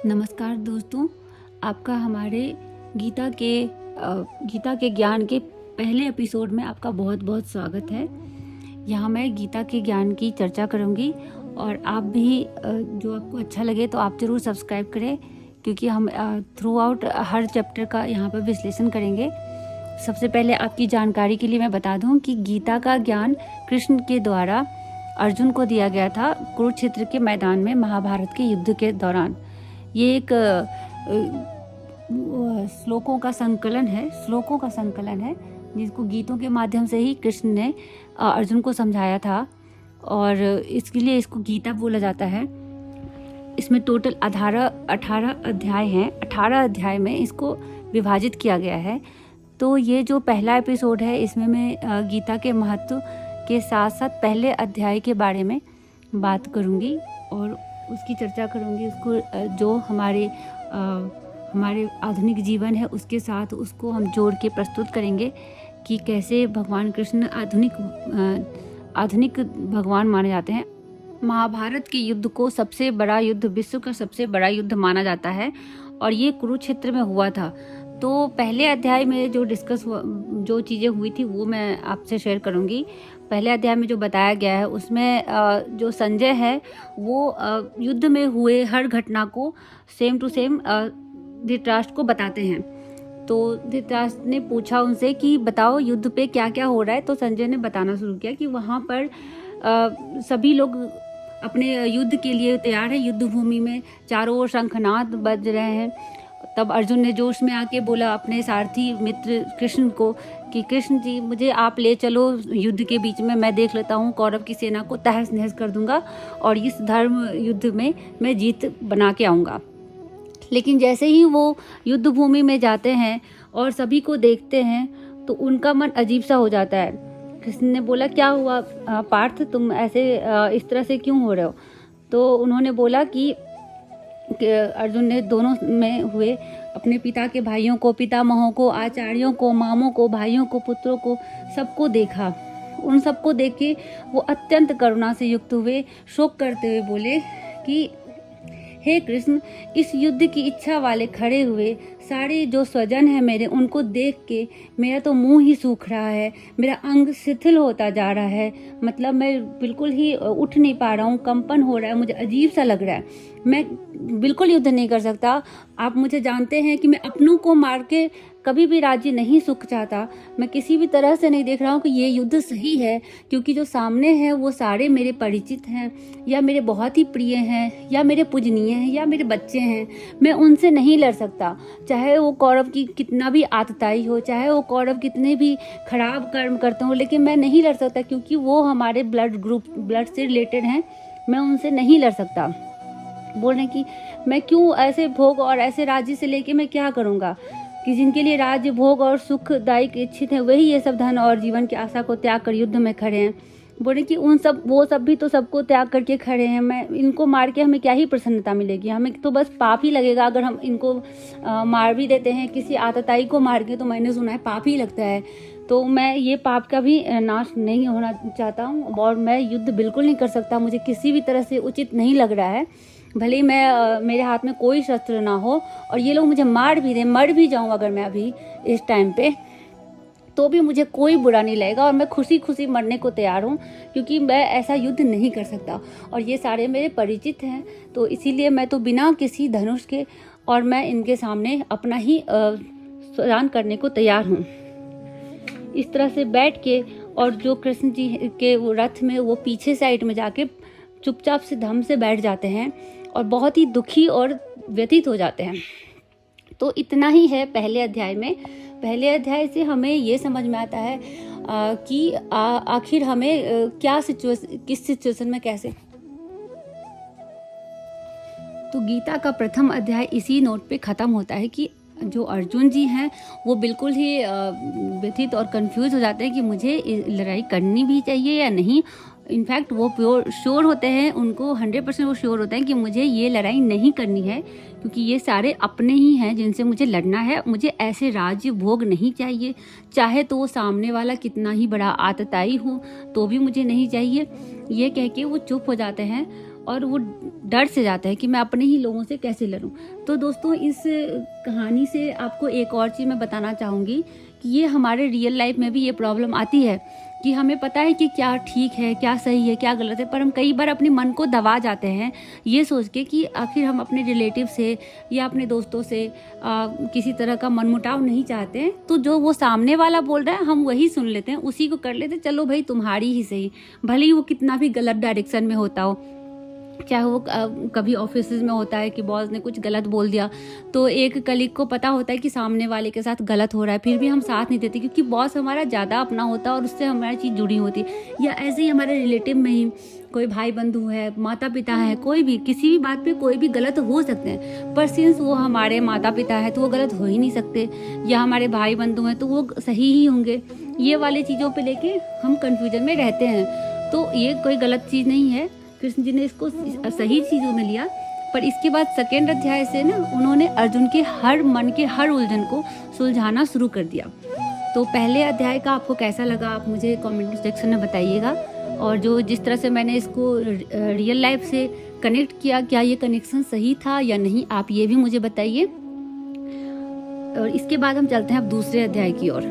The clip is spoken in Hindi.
नमस्कार दोस्तों, आपका हमारे गीता के ज्ञान के पहले एपिसोड में आपका बहुत बहुत स्वागत है। यहाँ मैं गीता के ज्ञान की चर्चा करूँगी और आप भी जो आपको अच्छा लगे तो आप ज़रूर सब्सक्राइब करें, क्योंकि हम थ्रू आउट हर चैप्टर का यहाँ पर विश्लेषण करेंगे। सबसे पहले आपकी जानकारी के लिए मैं बता दूँ कि गीता का ज्ञान कृष्ण के द्वारा अर्जुन को दिया गया था कुरुक्षेत्र के मैदान में महाभारत के युद्ध के दौरान। ये एक श्लोकों का संकलन है जिसको गीतों के माध्यम से ही कृष्ण ने अर्जुन को समझाया था, और इसके लिए इसको गीता बोला जाता है। इसमें टोटल 18 अध्याय हैं। 18 अध्याय में इसको विभाजित किया गया है। तो ये जो पहला एपिसोड है, इसमें मैं गीता के महत्व के साथ साथ पहले अध्याय के बारे में बात करूँगी और उसकी चर्चा करूँगी। उसको जो हमारे आधुनिक जीवन है उसके साथ उसको हम जोड़ के प्रस्तुत करेंगे कि कैसे भगवान कृष्ण आधुनिक भगवान माने जाते हैं। महाभारत के युद्ध को सबसे बड़ा युद्ध, विश्व का सबसे बड़ा युद्ध माना जाता है और ये कुरुक्षेत्र में हुआ था। तो पहले अध्याय में जो चीज़ें हुई थी वो मैं आपसे शेयर करूँगी। पहले अध्याय में जो बताया गया है उसमें जो संजय है वो युद्ध में हुए हर घटना को सेम टू सेम धृतराष्ट्र को बताते हैं। तो धृतराष्ट्र ने पूछा उनसे कि बताओ युद्ध पे क्या क्या हो रहा है। तो संजय ने बताना शुरू किया कि वहाँ पर सभी लोग अपने युद्ध के लिए तैयार है। युद्ध भूमि में चारों ओर शंखनाद बज रहे हैं। तब अर्जुन ने जोश में आके बोला अपने सारथी मित्र कृष्ण को कि कृष्ण जी, मुझे आप ले चलो युद्ध के बीच में, मैं देख लेता हूँ कौरव की सेना को तहस नहस कर दूंगा और इस धर्म युद्ध में मैं जीत बना के आऊँगा। लेकिन जैसे ही वो युद्ध भूमि में जाते हैं और सभी को देखते हैं तो उनका मन अजीब सा हो जाता है। कृष्ण ने बोला, क्या हुआ पार्थ, तुम ऐसे इस तरह से क्यों हो रहे हो? तो उन्होंने बोला कि अर्जुन ने दोनों में हुए अपने पिता के भाइयों को, पितामहों को, आचार्यों को, मामों को, भाइयों को, पुत्रों को, सबको देखा। उन सबको देख के वो अत्यंत करुणा से युक्त हुए, शोक करते हुए बोले कि हे कृष्ण, इस युद्ध की इच्छा वाले खड़े हुए सारे जो स्वजन हैं मेरे, उनको देख के मेरा तो मुंह ही सूख रहा है, मेरा अंग शिथिल होता जा रहा है। मतलब मैं बिल्कुल ही उठ नहीं पा रहा हूँ, कंपन हो रहा है, मुझे अजीब सा लग रहा है। मैं बिल्कुल युद्ध नहीं कर सकता। आप मुझे जानते हैं कि मैं अपनों को मार के कभी भी राज्य नहीं सुख चाहता। मैं किसी भी तरह से नहीं देख रहा हूँ कि ये युद्ध सही है, क्योंकि जो सामने हैं वो सारे मेरे परिचित हैं या मेरे बहुत ही प्रिय हैं या मेरे पूजनीय हैं या मेरे बच्चे हैं। मैं उनसे नहीं लड़ सकता, चाहे वो कौरव की कितना भी आतताई हो, चाहे वो कौरव कितने भी खराब कर्म करते हो, लेकिन मैं नहीं लड़ सकता क्योंकि वो हमारे ब्लड से रिलेटेड हैं। मैं उनसे नहीं लड़ सकता। बोल रहे कि मैं क्यों ऐसे भोग और ऐसे राज्य से लेके मैं क्या करूँगा कि जिनके लिए राज्य, भोग और सुखदायक इच्छित हैं, वही ये सब धन और जीवन की आशा को त्याग कर युद्ध में खड़े हैं। बोले कि वो सब भी तो सबको त्याग करके खड़े हैं। मैं इनको मार के हमें क्या ही प्रसन्नता मिलेगी? हमें तो बस पाप ही लगेगा। अगर हम इनको मार भी देते हैं, किसी आतताई को मार के, तो मैंने सुना है पाप ही लगता है। तो मैं ये पाप का भी नाश नहीं होना चाहता हूँ और मैं युद्ध बिल्कुल नहीं कर सकता। मुझे किसी भी तरह से उचित नहीं लग रहा है। भले ही मेरे हाथ में कोई शस्त्र ना हो और ये लोग मुझे मार भी दें, मर भी जाऊं अगर मैं अभी इस टाइम पे, तो भी मुझे कोई बुरा नहीं लगेगा और मैं खुशी खुशी मरने को तैयार हूँ, क्योंकि मैं ऐसा युद्ध नहीं कर सकता और ये सारे मेरे परिचित हैं। तो इसीलिए मैं तो बिना किसी धनुष के और मैं इनके सामने अपना ही दान करने को तैयार हूँ। इस तरह से बैठ के, और जो कृष्ण जी के वो रथ में वो पीछे साइड में जाके चुपचाप से धम से बैठ जाते हैं और बहुत ही दुखी और व्यथित हो जाते हैं। तो इतना ही है पहले अध्याय में। पहले अध्याय से हमें ये समझ में आता है कि आखिर हमें किस सिचुएशन में कैसे। तो गीता का प्रथम अध्याय इसी नोट पे ख़त्म होता है कि जो अर्जुन जी हैं वो बिल्कुल ही व्यथित और कंफ्यूज हो जाते हैं कि मुझे लड़ाई करनी भी चाहिए या नहीं। इनफैक्ट वो श्योर होते हैं, उनको 100% वो श्योर होते हैं कि मुझे ये लड़ाई नहीं करनी है, क्योंकि ये सारे अपने ही हैं जिनसे मुझे लड़ना है। मुझे ऐसे राज्य भोग नहीं चाहिए, चाहे तो वो सामने वाला कितना ही बड़ा आतताई हो तो भी मुझे नहीं चाहिए। ये कह के वो चुप हो जाते हैं और वो डर से जाता है कि मैं अपने ही लोगों से कैसे लड़ूं। तो दोस्तों, इस कहानी से आपको एक और चीज़ मैं बताना चाहूँगी कि ये हमारे रियल लाइफ में भी ये प्रॉब्लम आती है कि हमें पता है कि क्या ठीक है, क्या सही है, क्या गलत है, पर हम कई बार अपने मन को दबा जाते हैं ये सोच के कि आखिर हम अपने रिलेटिव से या अपने दोस्तों से किसी तरह का मनमुटाव नहीं चाहते हैं। तो जो वो सामने वाला बोल रहा है हम वही सुन लेते हैं, उसी को कर लेते हैं, चलो भाई तुम्हारी ही सही, भले ही वो कितना भी गलत डायरेक्शन में होता हो। चाहे वो कभी ऑफिस में होता है कि बॉस ने कुछ गलत बोल दिया, तो एक कलीग को पता होता है कि सामने वाले के साथ गलत हो रहा है, फिर भी हम साथ नहीं देते क्योंकि बॉस हमारा ज़्यादा अपना होता है और उससे हमारी चीज़ जुड़ी होती है। या ऐसे ही हमारे रिलेटिव में ही कोई भाई बंधु है, माता पिता है, कोई भी किसी भी बात पे कोई भी गलत हो सकते हैं, पर सिंस वो हमारे माता पिता है तो वो गलत हो ही नहीं सकते, या हमारे भाई बंधु हैं तो वो सही ही होंगे। ये वाली चीज़ों पे लेके हम कंफ्यूजन में रहते हैं। तो ये कोई गलत चीज़ नहीं है, कृष्ण जी ने इसको सही चीज़ों में लिया। पर इसके बाद सेकेंड अध्याय से ना उन्होंने अर्जुन के हर मन के हर उलझन को सुलझाना शुरू कर दिया। तो पहले अध्याय का आपको कैसा लगा आप मुझे कमेंट सेक्शन में बताइएगा, और जो जिस तरह से मैंने इसको रियल लाइफ से कनेक्ट किया, क्या ये कनेक्शन सही था या नहीं, आप ये भी मुझे बताइए। और इसके बाद हम चलते हैं अब दूसरे अध्याय की ओर।